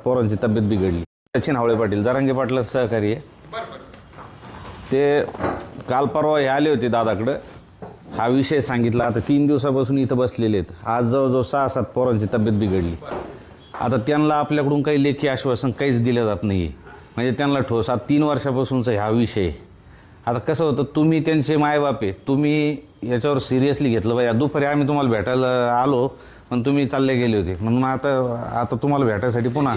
पोरांची तब्येत बिघडली. सचिन हावळे पाटील जरांगे पाटला सहकारी आहे. ते काल परवा हे आले होते दादाकडं, हा विषय सांगितला. आता 3 दिवसापासून इथं बसलेले आहेत. आज जवळजवळ 6-7 पोरांची तब्येत बिघडली. आता त्यांना आपल्याकडून काही लेखी आश्वासन काहीच दिलं जात नाही आहे. म्हणजे त्यांना ठोस आता 3 वर्षापासूनचा हा विषय. आता कसं होतं, तुम्ही त्यांचे मायबाप आहे, तुम्ही याच्यावर सिरियसली घेतलं पाहिजे. दुपारी आम्ही तुम्हाला भेटायला आलो पण तुम्ही चालले गेले होते, म्हणून आता तुम्हाला भेटायसाठी पुन्हा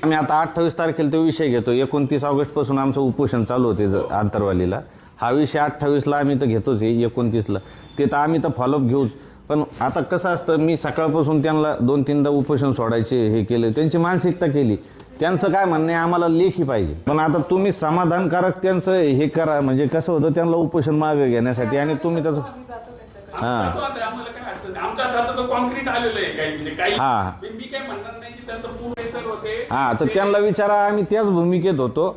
आम्ही आता 28 तारखेला तो विषय घेतो. 29 ऑगस्टपासून आमचं उपोषण चालू होते आंतरवालीला. हा विषय 28ला आम्ही तर घेतोच आहे, 29ला ते तर आम्ही तर फॉलोअप घेऊच. पण आता कसं असतं, मी सकाळपासून त्यांना 2-3दा उपोषण सोडायचे हे केले, त्यांची मानसिकता केली. त्यांचं काय म्हणणं आहे, आम्हाला लेखी पाहिजे. पण आता तुम्ही समाधानकारक त्यांचं हे करा, म्हणजे कसं होतं त्यांना उपोषण मागे घेण्यासाठी. आणि तुम्ही त्याचं तर त्यांना विचारा. आम्ही त्याच भूमिकेत होतो.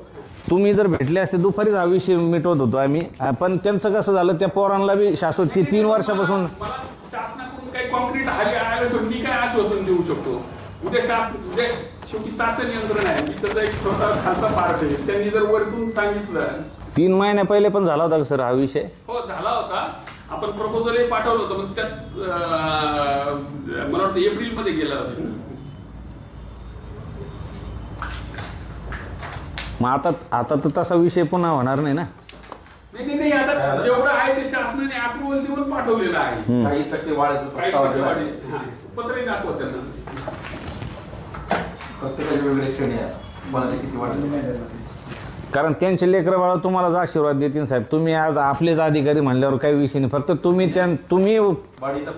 तुम्ही जर भेटले असते दुपारीच हा विषय मिटवत होतो आम्ही. पण त्यांचं कसं झालं, त्या पोरांना बी शाश्वत 3 वर्षापासून शासनाकडून काही कॉन्क्रीट आल्याशिवाय मी काय आश्वासन देऊ शकतो. उद्या शेवटी शासन यंत्रणा आहे. मी त्याचा एक छोटा खालचा पार्ट आहे. त्यांनी जर वरतून सांगितलं 3 महिन्या पहिले पण झाला होता सर हा विषय. हो झाला होता. आपण प्रपोजलही पाठवलं होतं, पण त्यात मला वाटतं एप्रिलमध्ये गेला होता. मग आता तर तसा विषय पुन्हा होणार नाही ना. नाही आता जेवढं आहे ते शासनाने अप्रुव्हल देऊन पाठवलेलं आहे. काही टक्केवाढ पत्रही दाखवत त्यांना. प्रत्येकाची वेगळी श्रेणी आहे, कोणाची किती वाढली. कारण त्यांचे लेकरं बाळा तुम्हालाच आशीर्वाद देतील साहेब. तुम्ही आज आपलेच अधिकारी म्हणल्यावर काही विषय नाही. फक्त तुम्ही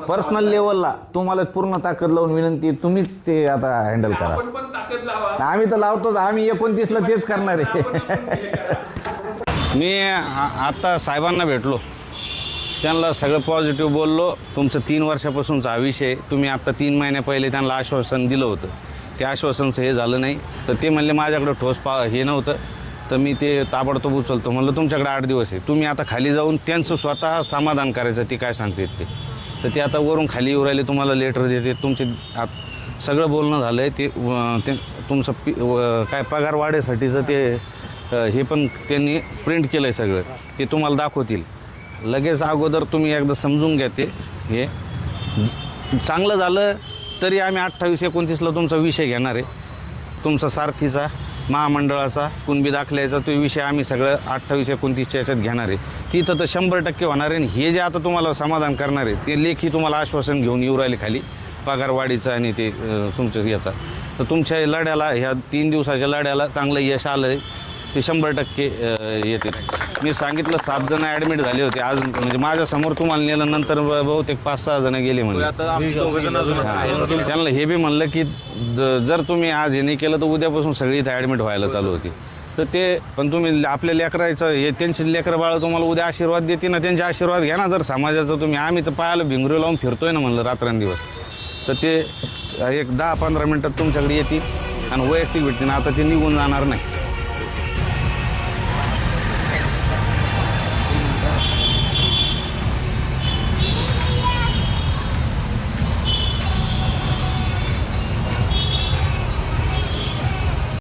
पर्सनल लेवलला तुम्हाला पूर्ण ताकद लावून विनंती, तुम्हीच ते आता हँडल करा. आपण पण ताकद लावा. आम्ही तर लावतोच. आम्ही 29ला तेच करणार आहे. मी आता साहेबांना भेटलो, त्यांना सगळं पॉझिटिव्ह बोललो. तुमचं 3 वर्षापासूनचा हा विषय, तुम्ही आत्ता 3 महिन्या पहिले त्यांना आश्वासन दिलं होतं, ते आश्वासनचं हे झालं नाही. तर ते म्हणले माझ्याकडं ठोस हे नव्हतं, तर मी ते ताबडतोब उचलतो. म्हणलं तुमच्याकडे 8 दिवस आहे, तुम्ही आता खाली जाऊन त्यांचं स्वतः समाधान करायचं. ते काय सांगतात ते, तर ते आता वरून खाली येऊ राहिले, तुम्हाला लेटर देते. तुमचे सगळं बोलणं झालं आहे. ते तुमचं काय पगार वाढीसाठीचं ते हे पण त्यांनी प्रिंट केलं आहे सगळं, ते तुम्हाला दाखवतील लगेच. अगोदर तुम्ही एकदा समजून घ्या. ते हे चांगलं झालं तरी आम्ही 28-29ला तुमचा विषय घेणार आहे. तुमचा सारथीचा, महामंडळाचा, कुणबी दाखल्याचा तो विषय आम्ही सगळं 28-29च्या याच्यात घेणार आहे. तिथं तर 100% होणार आहे. हे जे आता तुम्हाला समाधान करणार आहे ते लेखी तुम्हाला आश्वासन घेऊन येऊ राहिले खाली पगारवाढीचं आणि ते तुमचं याचा. तर तुमच्या लढ्याला, ह्या 3 दिवसाच्या लढ्याला चांगलं यश आलं आहे, ते 100% येते. मी सांगितलं 7 जण ॲडमिट झाले होते आज, म्हणजे माझ्यासमोर तुम्हाला नेलं, नंतर बहुतेक 5-6 जण गेले म्हणजे. त्यांना हे बी म्हणलं की जर तुम्ही आज हे नाही केलं तर उद्यापासून सगळी इथं ॲडमिट व्हायला चालू होती. तर ते पण तुम्ही आपल्या लेकराचं हे, त्यांचे लेकरं बाळं तुम्हाला उद्या आशीर्वाद देते ना, त्यांचे आशीर्वाद घ्या ना. जर समाजाचं तुम्ही, आम्ही तर पायाला भिंगरू लावून फिरतोय ना म्हणलं रात्रंदिवस, तर ते एक 10-15 मिनटात तुमच्याकडे येतील आणि वैयक्तिक भेटतील. आता ते निघून जाणार नाही.